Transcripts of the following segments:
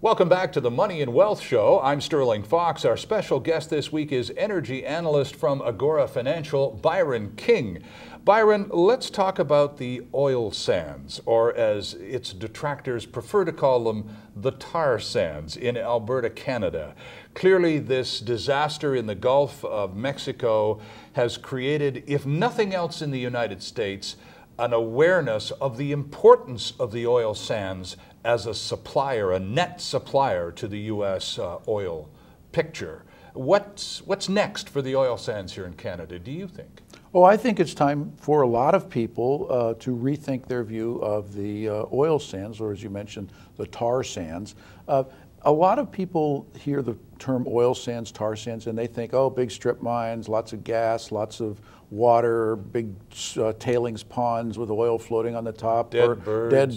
Welcome back to the Money and Wealth Show. I'm Sterling Fox. Our special guest this week is energy analyst from Agora Financial, Byron King. Byron, let's talk about the oil sands, or as its detractors prefer to call them, the tar sands in Alberta, Canada. Clearly, this disaster in the Gulf of Mexico has created, if nothing else in the United States, an awareness of the importance of the oil sands as a supplier, a net supplier to the U.S. Oil picture. What's next for the oil sands here in Canada, do you think? Well, I think it's time for a lot of people to rethink their view of the oil sands, or as you mentioned, the tar sands. A lot of people hear the term oil sands, tar sands, and they think, oh, big strip mines, lots of gas, lots of water, big tailings ponds with oil floating on the top, dead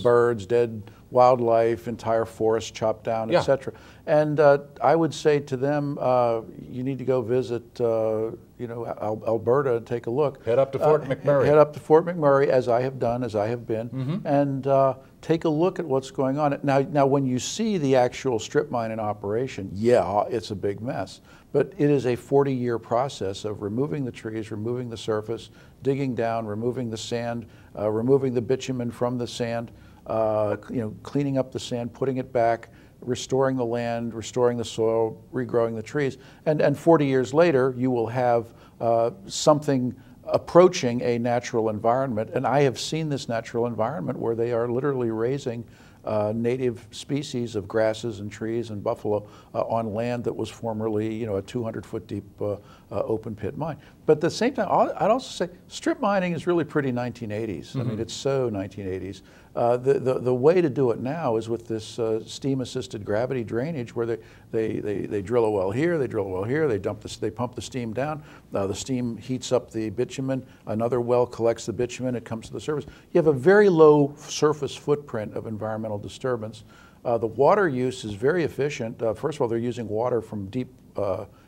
birds, dead wildlife, entire forests chopped down, etc. And I would say to them, you need to go visit, Alberta and take a look. Head up to Fort McMurray. Head up to Fort McMurray, as I have done, as I have been, and take a look at what's going on. Now, when you see the actual strip mine in operation, yeah, it's a big mess. But it is a 40-year process of removing the trees, removing the surface, digging down, removing the sand, removing the bitumen from the sand, cleaning up the sand, putting it back, restoring the land, restoring the soil, regrowing the trees. And 40 years later, you will have something approaching a natural environment. And I have seen this natural environment where they are literally raising native species of grasses and trees and buffalo on land that was formerly, a 200-foot deep open pit mine. But at the same time, I'd also say strip mining is really pretty 1980s. I mean, it's so 1980s. The way to do it now is with this steam-assisted gravity drainage, where they drill a well here, they drill a well here, they pump the steam down. The steam heats up the bitumen. Another well collects the bitumen. It comes to the surface. You have a very low surface footprint of environmental disturbance. The water use is very efficient. First of all, they're using water from deep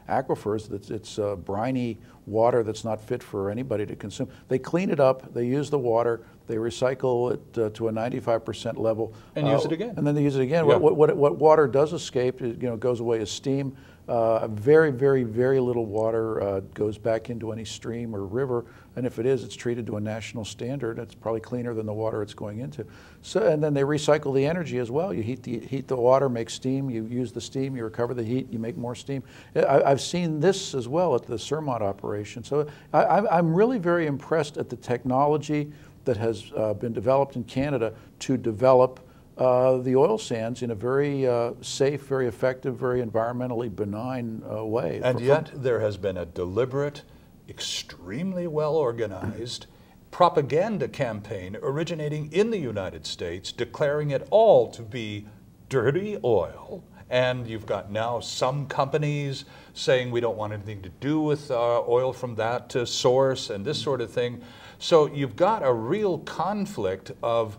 aquifers. It's briny water that's not fit for anybody to consume. They clean it up, they use the water, they recycle it to a 95% level. And use it again. And then they use it again. Yeah. What water does escape, goes away as steam. Very, very, very little water goes back into any stream or river, and if it is, it's treated to a national standard. It's probably cleaner than the water it's going into. So, and then they recycle the energy as well. You heat the water, make steam. You use the steam, you recover the heat, you make more steam. I've seen this as well at the Surmont operation. So I'm really very impressed at the technology that has been developed in Canada to develop the oil sands in a very safe, very effective, very environmentally benign way. And yet there has been a deliberate, extremely well organized propaganda campaign originating in the United States, declaring it all to be dirty oil. And you've got now some companies saying we don't want anything to do with oil from that source and this sort of thing. So you've got a real conflict of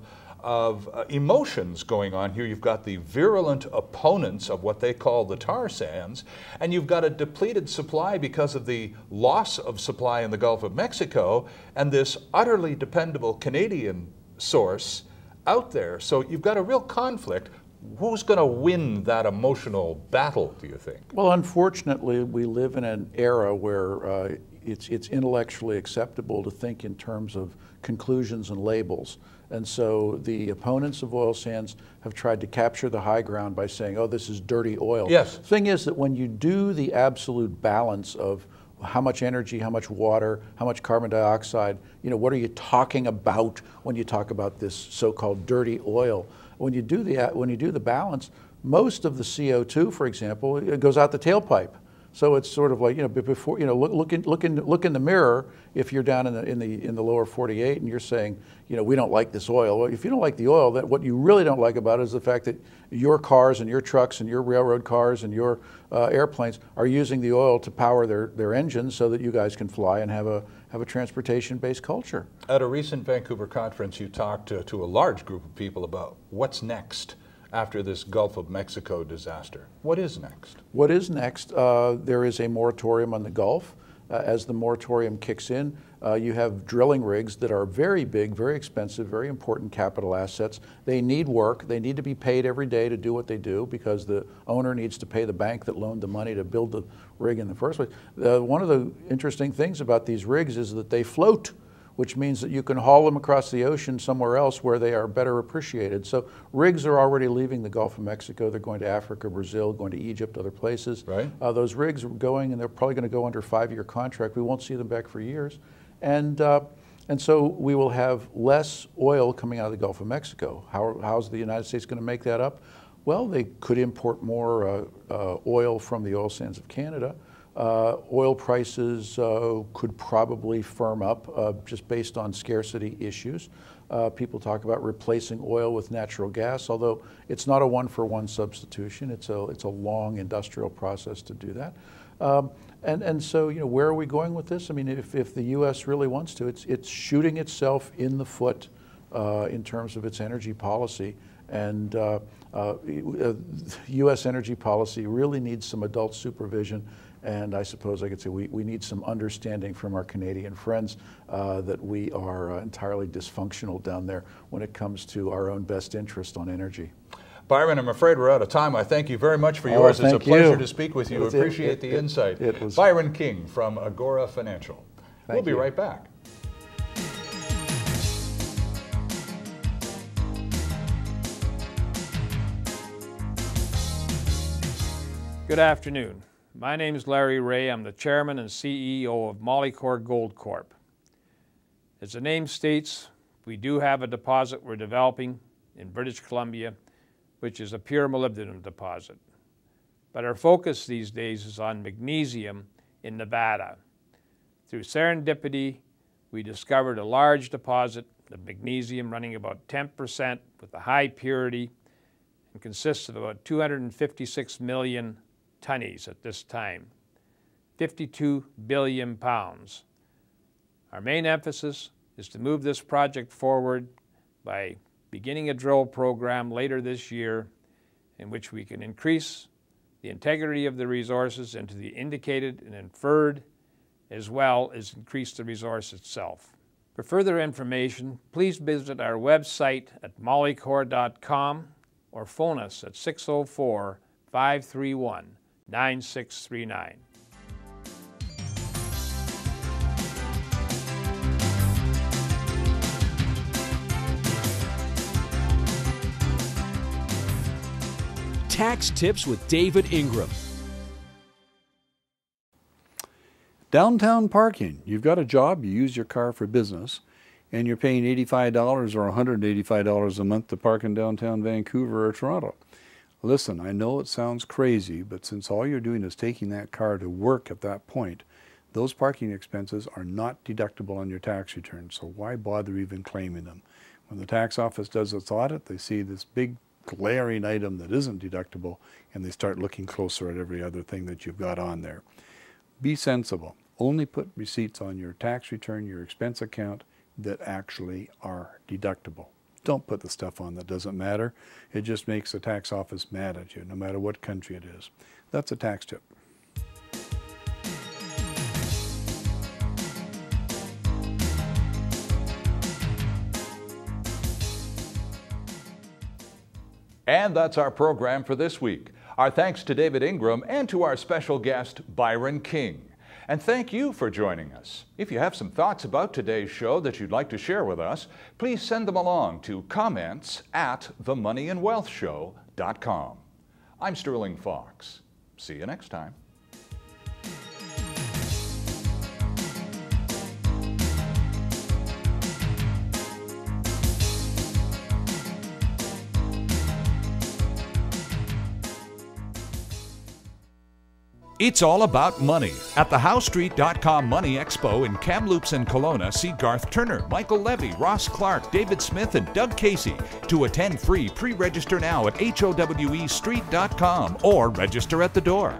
emotions going on here. You've got the virulent opponents of what they call the tar sands, and you've got a depleted supply because of the loss of supply in the Gulf of Mexico and this utterly dependable Canadian source out there. So you've got a real conflict. Who's going to win that emotional battle, do you think? Well, unfortunately, we live in an era where it's intellectually acceptable to think in terms of conclusions and labels. And so the opponents of oil sands have tried to capture the high ground by saying, oh, this is dirty oil. Yes. The thing is that when you do the absolute balance of how much energy, how much water, how much carbon dioxide, what are you talking about when you talk about this so-called dirty oil? When you do the balance, most of the CO2, for example, it goes out the tailpipe. So it's sort of like, before, look in the mirror if you're down in the lower 48 and you're saying, we don't like this oil. Well, if you don't like the oil, then what you really don't like about it is the fact that your cars and your trucks and your railroad cars and your airplanes are using the oil to power their engines so that you guys can fly and have a transportation-based culture. At a recent Vancouver conference, you talked to a large group of people about what's next after this Gulf of Mexico disaster. What is next? What is next? There is a moratorium on the Gulf. as the moratorium kicks in, you have drilling rigs that are very big, very expensive, very important capital assets. They need work. They need to be paid every day to do what they do because the owner needs to pay the bank that loaned the money to build the rig in the first place. One of the interesting things about these rigs is that they float, which means that you can haul them across the ocean somewhere else where they are better appreciated. So rigs are already leaving the Gulf of Mexico. They're going to Africa, Brazil, going to Egypt, other places. Right. Those rigs are going, and they're probably going to go under a 5-year contract. We won't see them back for years. And so we will have less oil coming out of the Gulf of Mexico. How's the United States going to make that up? Well, they could import more oil from the oil sands of Canada. Oil prices could probably firm up just based on scarcity issues. People talk about replacing oil with natural gas, although it's not a one-for-one substitution. It's a long industrial process to do that. And so, you know, where are we going with this? I mean, if the U.S. really wants to, it's shooting itself in the foot in terms of its energy policy. And U.S. energy policy really needs some adult supervision. And I suppose I could say we need some understanding from our Canadian friends that we are entirely dysfunctional down there when it comes to our own best interest on energy. Byron, I'm afraid we're out of time. I thank you very much for yours. It's a pleasure to speak with you. Appreciate the insight. Byron King from Agora Financial. We'll be right back. Good afternoon. My name is Larry Ray. I'm the chairman and CEO of Mollycore Goldcorp. As the name states, we do have a deposit we're developing in British Columbia, which is a pure molybdenum deposit. But our focus these days is on magnesium in Nevada. Through serendipity, we discovered a large deposit of magnesium running about 10% with a high purity and consists of about 256 million tonnes at this time, 52 billion pounds. Our main emphasis is to move this project forward by beginning a drill program later this year in which we can increase the integrity of the resources into the indicated and inferred, as well as increase the resource itself. For further information, please visit our website at mollycore.com or phone us at 604-531-9639. Tax Tips with David Ingram. Downtown parking. You've got a job, you use your car for business, and you're paying $85 or $185 a month to park in downtown Vancouver or Toronto. Listen, I know it sounds crazy, but since all you're doing is taking that car to work at that point, those parking expenses are not deductible on your tax return, so why bother even claiming them? When the tax office does its audit, they see this big glaring item that isn't deductible, and they start looking closer at every other thing that you've got on there. Be sensible. Only put receipts on your tax return, your expense account, that actually are deductible. Don't put the stuff on that doesn't matter. It just makes the tax office mad at you, no matter what country it is. That's a tax tip. And that's our program for this week. Our thanks to David Ingram and to our special guest, Byron King. And thank you for joining us. If you have some thoughts about today's show that you'd like to share with us, please send them along to comments@themoneyandwealthshow.com. I'm Sterling Fox. See you next time. It's all about money. At the HowStreet.com Money Expo in Kamloops and Kelowna, see Garth Turner, Michael Levy, Ross Clark, David Smith, and Doug Casey. To attend free, pre-register now at HOWEstreet.com or register at the door.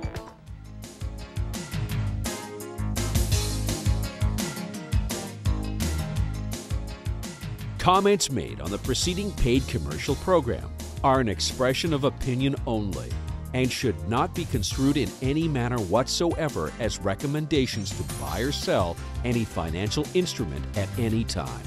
Comments made on the preceding paid commercial program are an expression of opinion only and should not be construed in any manner whatsoever as recommendations to buy or sell any financial instrument at any time.